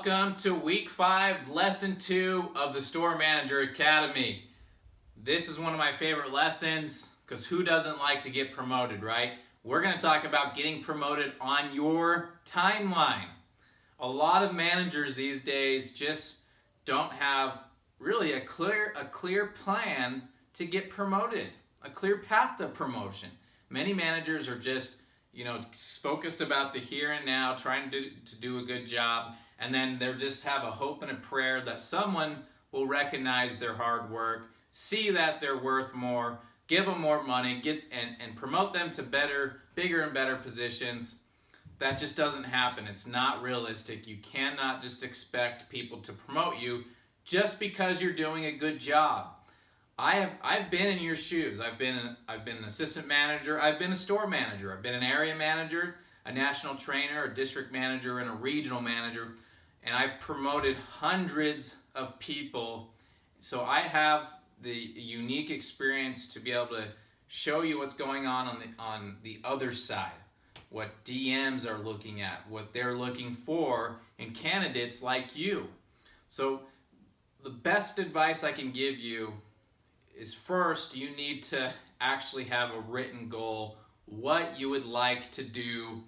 Welcome to week 5, lesson 2 of the Store Manager Academy. This is one of my favorite lessons because who doesn't like to get promoted, right? We're going to talk about getting promoted on your timeline. A lot of managers these days just don't have really a clear plan to get promoted, a clear path to promotion. Many managers are just focused about the here and now, trying to do a good job, and then they just have a hope and a prayer that someone will recognize their hard work, see that they're worth more, give them more money, and promote them to bigger and better positions. That just doesn't happen. It's not realistic. You cannot just expect people to promote you just because you're doing a good job. I've been in your shoes. I've been an assistant manager. I've been a store manager. I've been an area manager, a national trainer, a district manager, and a regional manager. And I've promoted hundreds of people. So I have the unique experience to be able to show you what's going on the other side, what DMs are looking at, what they're looking for in candidates like you. So the best advice I can give you is, first, you need to actually have a written goal, what you would like to do,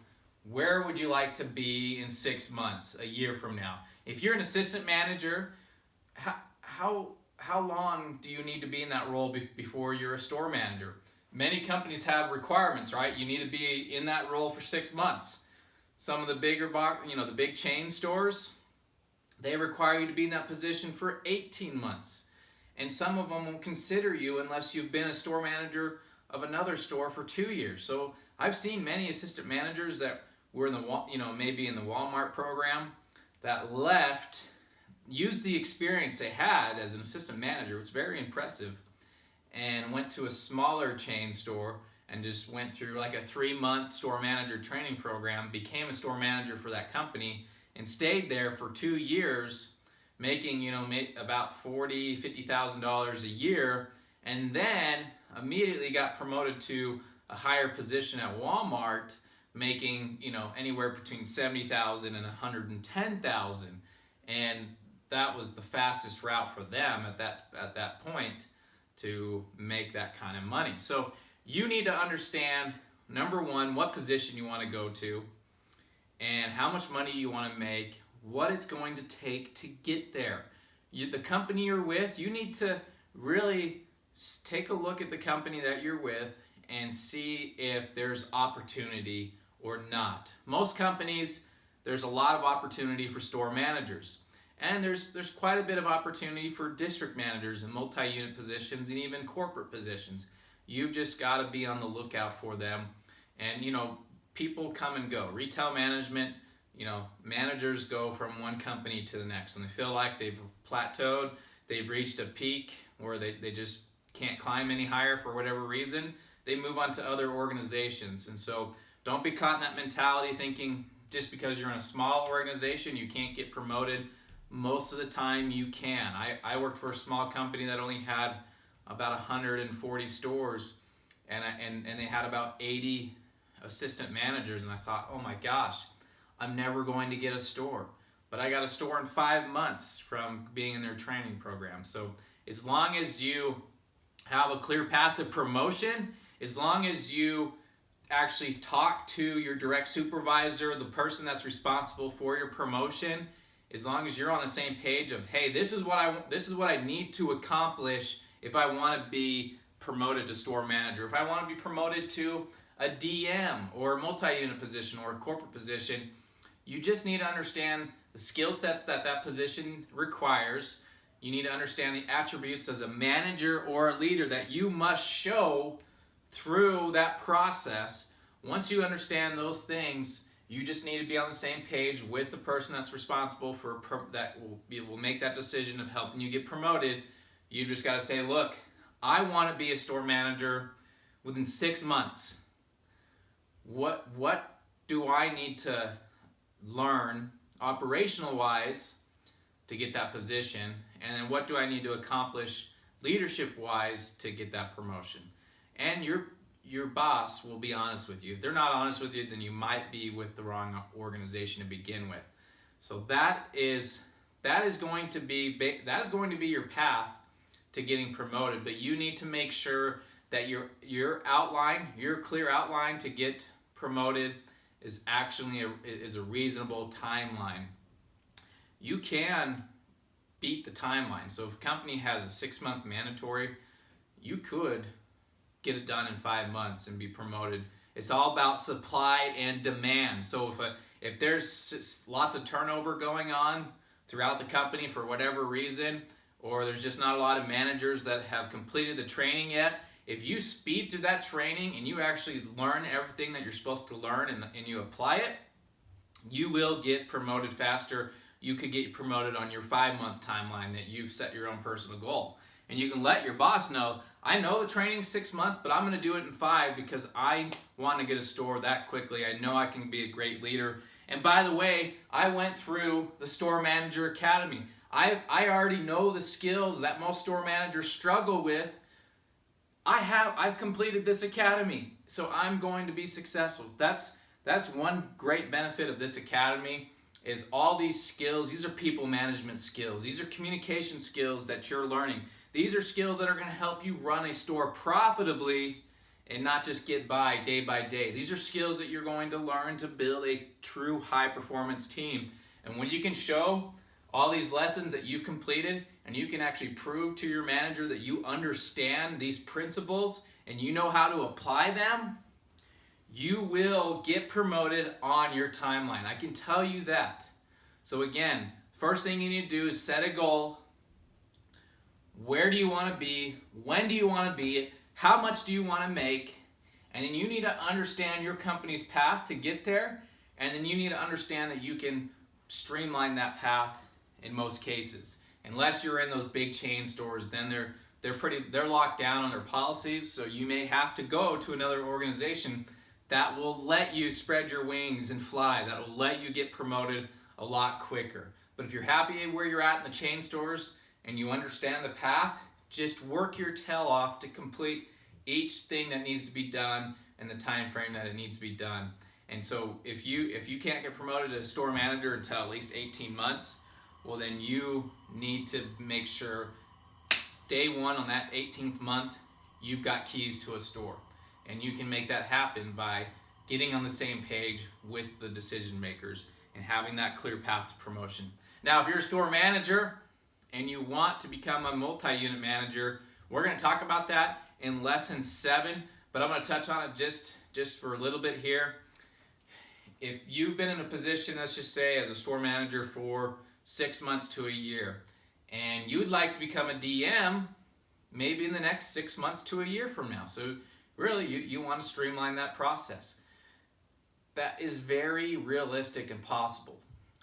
where would you like to be in 6 months, a year from now. If you're an assistant manager, how long do you need to be in that role before you're a store manager? Many companies have requirements, right? You need to be in that role for 6 months. Some of the the big chain stores, they require you to be in that position for 18 months. And some of them won't consider you unless you've been a store manager of another store for 2 years. So I've seen many assistant managers that were maybe in the Walmart program that left, used the experience they had as an assistant manager, which is very impressive, and went to a smaller chain store and just went through like a 3-month store manager training program, became a store manager for that company, and stayed there for 2 years, making about $50,000 a year, and then immediately got promoted to a higher position at Walmart, making anywhere between $70,000 and $110,000, and that was the fastest route for them at that point to make that kind of money. So you need to understand, number one, what position you want to go to, and how much money you want to make, what it's going to take to get there. The company you're with, you need to really take a look at the company that you're with and see if there's opportunity or not. Most companies, there's a lot of opportunity for store managers, and there's quite a bit of opportunity for district managers and multi-unit positions and even corporate positions. You've just got to be on the lookout for them. And people come and go. Retail management, managers go from one company to the next, and they feel like they've plateaued, they've reached a peak where they just can't climb any higher for whatever reason. They move on to other organizations. And so don't be caught in that mentality thinking just because you're in a small organization you can't get promoted. Most of the time you can. I worked for a small company that only had about 140 stores, and they had about 80 assistant managers, and I thought, oh my gosh, I'm never going to get a store. But I got a store in 5 months from being in their training program. So as long as you have a clear path to promotion, as long as you actually talk to your direct supervisor, the person that's responsible for your promotion, as long as you're on the same page of, hey, this is what I need to accomplish if I want to be promoted to store manager, if I want to be promoted to a DM or a multi-unit position or a corporate position, you just need to understand the skill sets that position requires. You need to understand the attributes as a manager or a leader that you must show through that process. Once you understand those things, you just need to be on the same page with the person that's responsible for that will make that decision of helping you get promoted. You just got to say, look, I want to be a store manager within 6 months. What do I need to learn operational wise to get that position, and then what do I need to accomplish leadership wise to get that promotion? And your boss will be honest with you. If they're not honest with you, then you might be with the wrong organization to begin with. So that is going to be your path to getting promoted, but you need to make sure that your clear outline to get promoted is actually a reasonable timeline. You can beat the timeline. So if a company has a 6-month mandatory, you could get it done in 5 months and be promoted. It's all about supply and demand. So if there's lots of turnover going on throughout the company for whatever reason, or there's just not a lot of managers that have completed the training yet, if you speed through that training and you actually learn everything that you're supposed to learn and you apply it, you will get promoted faster. You could get promoted on your 5-month timeline that you've set your own personal goal. And you can let your boss know, I know the training's 6 months, but I'm going to do it in 5 because I want to get a store that quickly. I know I can be a great leader. And by the way, I went through the Store Manager Academy. I already know the skills that most store managers struggle with. I've completed this academy, so I'm going to be successful. That's one great benefit of this academy, is all these skills. These are people management skills. These are communication skills that you're learning. These are skills that are going to help you run a store profitably and not just get by day. These are skills that you're going to learn to build a true high-performance team. And when you can show all these lessons that you've completed and you can actually prove to your manager that you understand these principles and you know how to apply them, you will get promoted on your timeline. I can tell you that. So again, first thing you need to do is set a goal. Where do you want to be? When do you want to be? How much do you want to make? And then you need to understand your company's path to get there. And then you need to understand that you can streamline that path in most cases. Unless you're in those big chain stores, then they're locked down on their policies. So you may have to go to another organization that will let you spread your wings and fly. That will let you get promoted a lot quicker. But if you're happy where you're at in the chain stores and you understand the path, just work your tail off to complete each thing that needs to be done in the time frame that it needs to be done. And so if you can't get promoted to store manager until at least 18 months, well then you need to make sure day 1 on that 18th month, you've got keys to a store. And you can make that happen by getting on the same page with the decision makers and having that clear path to promotion. Now, if you're a store manager and you want to become a multi-unit manager, we're going to talk about that in lesson 7, but I'm going to touch on it just for a little bit here. If you've been in a position, let's just say as a store manager for 6 months to a year, and you'd like to become a DM maybe in the next 6 months to a year from now. So really, you want to streamline that process. That is very realistic and possible.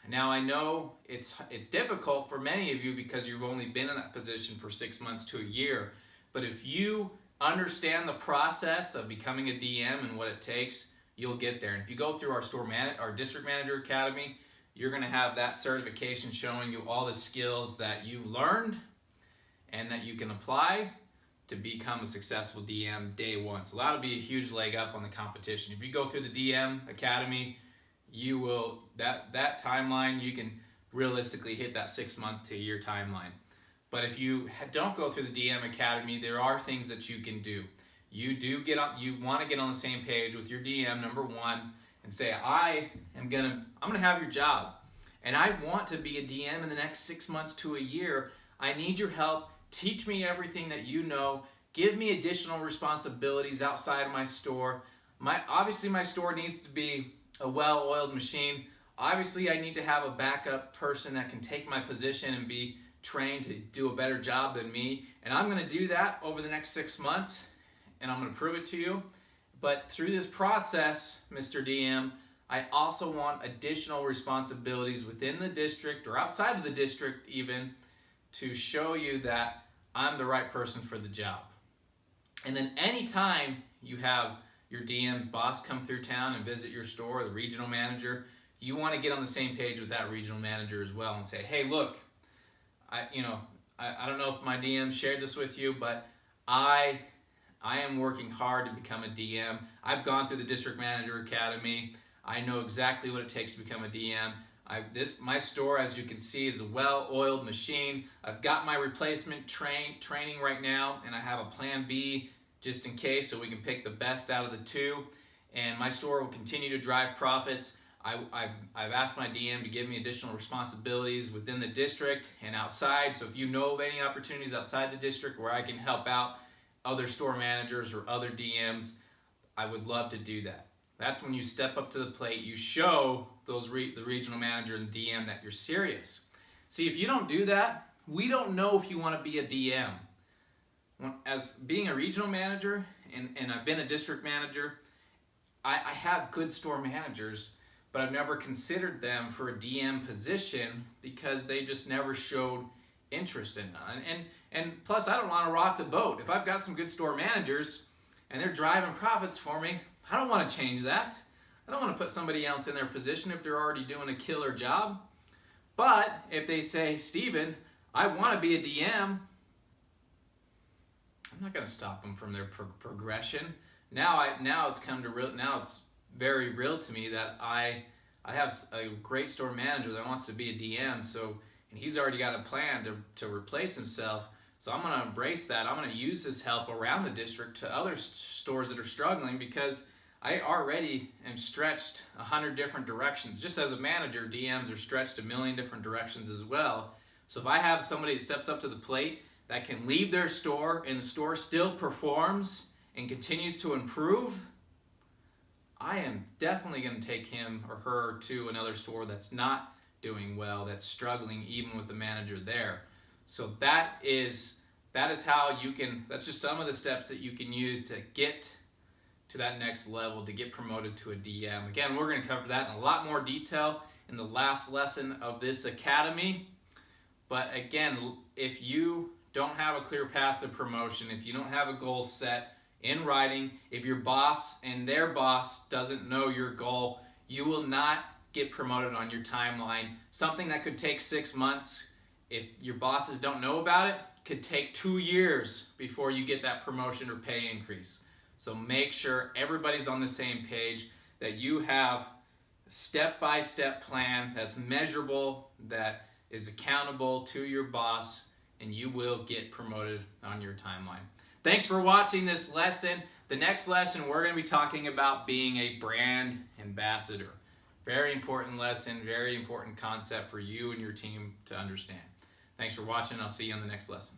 Now, I know it's difficult for many of you because you've only been in that position for 6 months to a year. But if you understand the process of becoming a DM and what it takes, you'll get there. And if you go through our District Manager Academy, you're going to have that certification showing you all the skills that you learned and that you can apply to become a successful DM day 1. So that'll be a huge leg up on the competition. If you go through the DM Academy, you will, that timeline, you can realistically hit that 6 month to a year timeline. But if you don't go through the DM Academy, there are things that you can do. You want to get on the same page with your DM, number 1, and say, I'm gonna have your job, and I want to be a DM in the next 6 months to a year. I need your help. Teach me everything that you know. Give me additional responsibilities outside of my store. Obviously, my store needs to be a well-oiled machine. Obviously, I need to have a backup person that can take my position and be trained to do a better job than me. And I'm going to do that over the next 6 months, and I'm going to prove it to you. But through this process, Mr. DM, I also want additional responsibilities within the district or outside of the district even, to show you that I'm the right person for the job. And then anytime you have your DM's boss come through town and visit your store, or the regional manager, you want to get on the same page with that regional manager as well and say, hey, look, I don't know if my DM shared this with you, but I am working hard to become a DM. I've gone through the District Manager Academy. I know exactly what it takes to become a DM. My store, as you can see, is a well-oiled machine. I've got my replacement training right now, and I have a plan B just in case, so we can pick the best out of the two. And my store will continue to drive profits. I've asked my DM to give me additional responsibilities within the district and outside. So if you know of any opportunities outside the district where I can help out other store managers or other DMs, I would love to do that. That's when you step up to the plate. You show the regional manager and DM that you're serious. See, if you don't do that, we don't know if you want to be a DM. As being a regional manager, and I've been a district manager, I have good store managers, but I've never considered them for a DM position because they just never showed interest in it. And plus, I don't want to rock the boat. If I've got some good store managers and they're driving profits for me, I don't want to change that. I don't want to put somebody else in their position if they're already doing a killer job. But if they say, Steven, I want to be a DM, I'm not going to stop them from their progression. Now it's very real to me that I have a great store manager that wants to be a DM, and he's already got a plan to replace himself. So I'm going to embrace that. I'm going to use his help around the district to other stores that are struggling, because I already am stretched 100 different directions. Just as a manager, DMs are stretched a million different directions as well. So if I have somebody that steps up to the plate that can leave their store and the store still performs and continues to improve, I am definitely going to take him or her to another store that's not doing well, that's struggling even with the manager there. So that is how you can, that's just some of the steps that you can use to get to that next level, to get promoted to a DM. Again, we're going to cover that in a lot more detail in the last lesson of this academy. But again, if you don't have a clear path to promotion, if you don't have a goal set in writing, if your boss and their boss doesn't know your goal, you will not get promoted on your timeline. Something that could take 6 months, if your bosses don't know about it, could take 2 years before you get that promotion or pay increase. So make sure everybody's on the same page, that you have a step-by-step plan that's measurable, that is accountable to your boss, and you will get promoted on your timeline. Thanks for watching this lesson. The next lesson, we're going to be talking about being a brand ambassador. Very important lesson, very important concept for you and your team to understand. Thanks for watching. I'll see you on the next lesson.